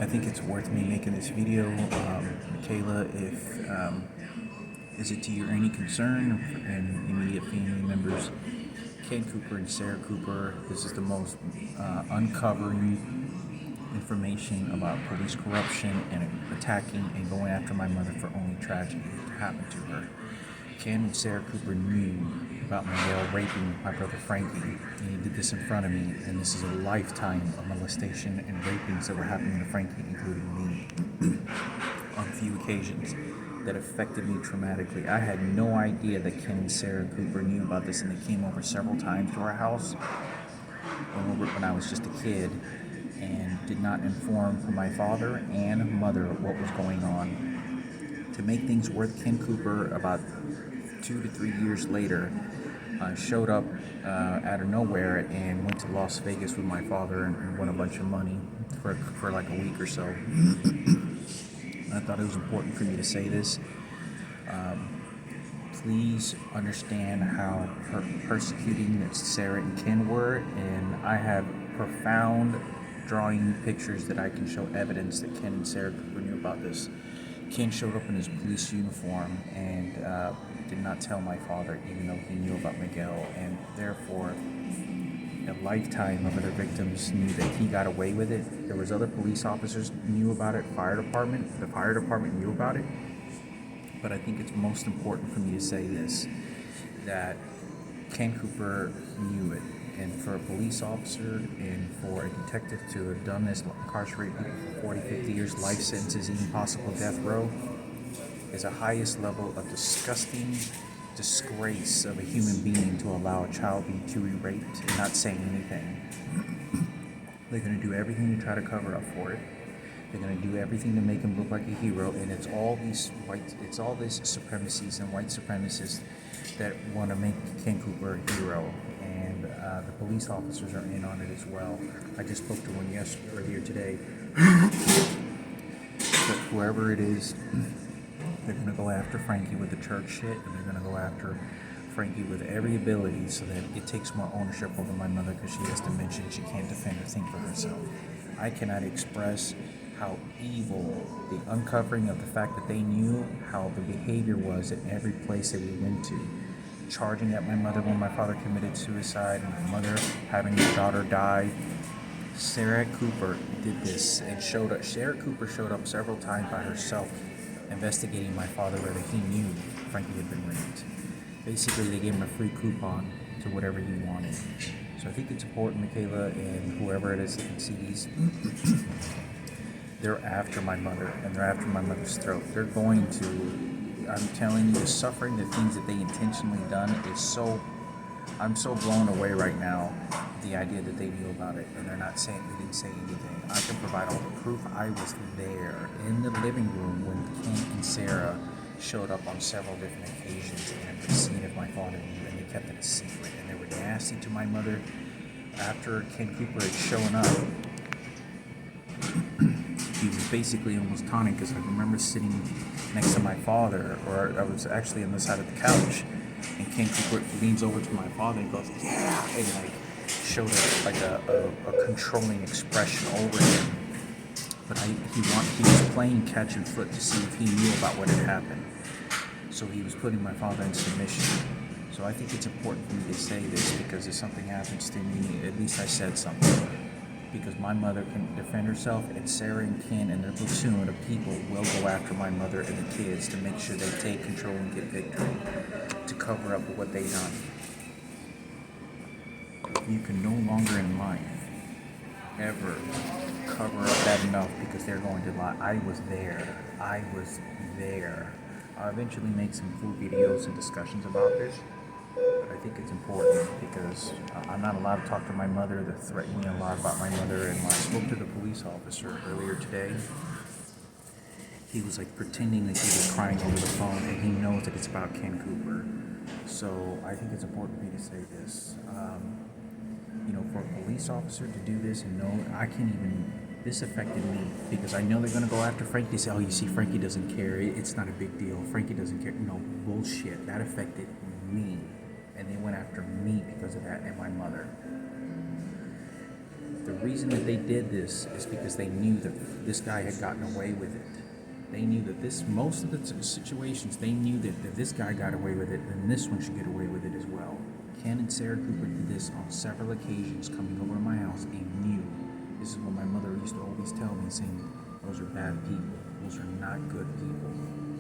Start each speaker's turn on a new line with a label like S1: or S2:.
S1: I think it's worth me making this video. Mikayla, if is it to your any concern and immediate family members, Ken Cooper and Sara Cooper, this is the most uncovering information about police corruption and attacking and going after my mother for only tragedy to happen to her. Ken and Sara Cooper knew about Mikayla raping my brother Frankie, and he did this in front of me, and this is a lifetime of molestation and rapings that were happening to Frankie, including me, on a few occasions that affected me traumatically. I had no idea that Ken and Sara Cooper knew about this, and they came over several times to our house when I was just a kid, and did not inform my father and mother what was going on. To make things worse, Ken Cooper, about 2 to 3 years later, showed up out of nowhere and went to Las Vegas with my father and won a bunch of money for like a week or so. I thought it was important for me to say this. Please understand how persecuting Sara and Ken were, and I have profound drawing pictures that I can show evidence that Ken and Sara Cooper knew about this. Ken showed up in his police uniform and did not tell my father, even though he knew about Miguel, and therefore a lifetime of other victims knew that he got away with it. There was other police officers knew about it, the fire department knew about it. But I think it's most important for me to say this, that Ken Cooper knew it. And for a police officer and for a detective to have done this, incarcerate people for 40, 50 years, life sentences, even possible death row, is the highest level of disgusting disgrace of a human being to allow a child to be raped and not saying anything. They're going to do everything to try to cover up for it. They're going to do everything to make him look like a hero, and it's all these supremacies and white supremacists that want to make Ken Cooper a hero, and the police officers are in on it as well. I just spoke to one earlier today. But whoever it is, they're going to go after Frankie with the church shit, and they're going to go after Frankie with every ability so that it takes more ownership over my mother, because she has dementia and she can't defend or think for herself. I cannot express how evil the uncovering of the fact that they knew how the behavior was at every place that we went to. Charging at my mother when my father committed suicide, and my mother having her daughter die. Sara Cooper did this and showed up. Sara Cooper showed up several times by herself, investigating my father whether he knew Frankie had been raped. Basically, they gave him a free coupon to whatever he wanted. So I think it's important, Mikayla, and whoever it is that can see these, they're after my mother, and they're after my mother's throat. They're going to, I'm telling you, the suffering, the things that they intentionally done is so, I'm so blown away right now, the idea that they knew about it, and they didn't say anything. I can provide all the proof. I was there in the living room when Ken and Sara showed up on several different occasions and at the scene of my father, and they kept it a secret, and they were nasty to my mother. After Ken Cooper had shown up, he was basically almost taunting, because I remember sitting next to my father, or I was actually on the side of the couch, and Ken Cooper leans over to my father and goes, "Yeah," and like showed a controlling expression over him. But he was playing catch and foot to see if he knew about what had happened. So he was putting my father in submission. So I think it's important for me to say this, because if something happens to me, at least I said something. Because my mother can defend herself, and Sara and Ken and their platoon of people will go after my mother and the kids to make sure they take control and get victory, to cover up what they done. You can no longer in life ever cover up that enough, because they're going to lie. I was there. I'll eventually make some full videos and discussions about this. But I think it's important, because I'm not allowed to talk to my mother. They're threatening a lot about my mother. And when I spoke to the police officer earlier today, he was like pretending that he was crying over the phone, and he knows that it's about Ken Cooper. So I think it's important for me to say this. For a police officer to do this and know, this affected me, because I know they're going to go after Frankie. They say, "Oh, you see, Frankie doesn't care. It's not a big deal. Frankie doesn't care." No, bullshit. That affected me. And they went after me because of that, and my mother. The reason that they did this is because they knew that this guy had gotten away with it. They knew that most of the situations, they knew that if this guy got away with it, then this one should get away with it as well. Ken and Sarah Cooper did this on several occasions, coming over to my house and knew. This is what my mother used to always tell me, saying, those are bad people. Those are not good people.